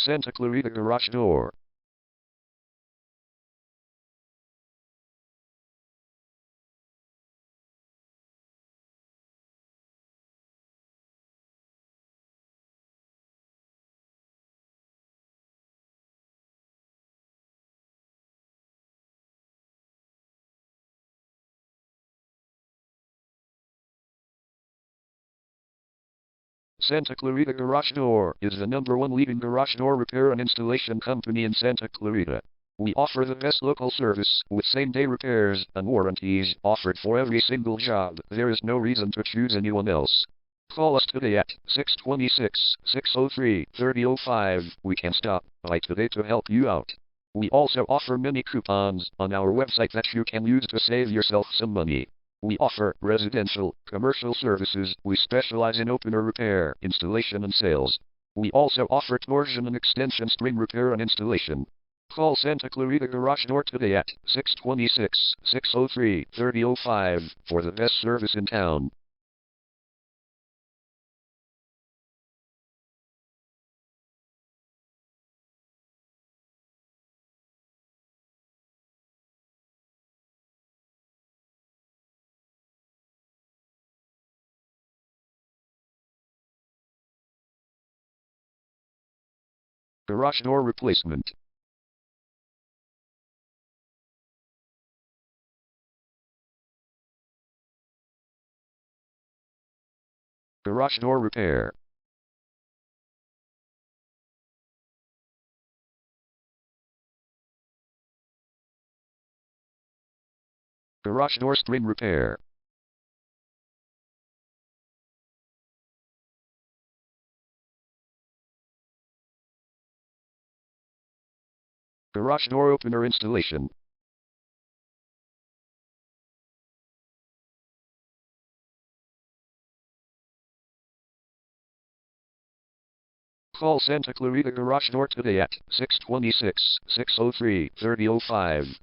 Santa Clarita garage door. Santa Clarita Garage Door is the #1 leading garage door repair and installation company in Santa Clarita. We offer the best local service with same-day repairs and warranties offered for every single job. There is no reason to choose anyone else. Call us today at 626-603-3005. We can stop by today to help you out. We also offer many coupons on our website that you can use to save yourself some money. We offer residential, commercial services. We specialize in opener repair, installation and sales. We also offer torsion and extension string repair and installation. Call Santa Clarita Garage Door today at 626-603-3005 for the best service in town. Garage door replacement. Garage door repair. Garage door string repair. Garage door opener installation. Call Santa Clarita Garage Door today at 626-603-3005.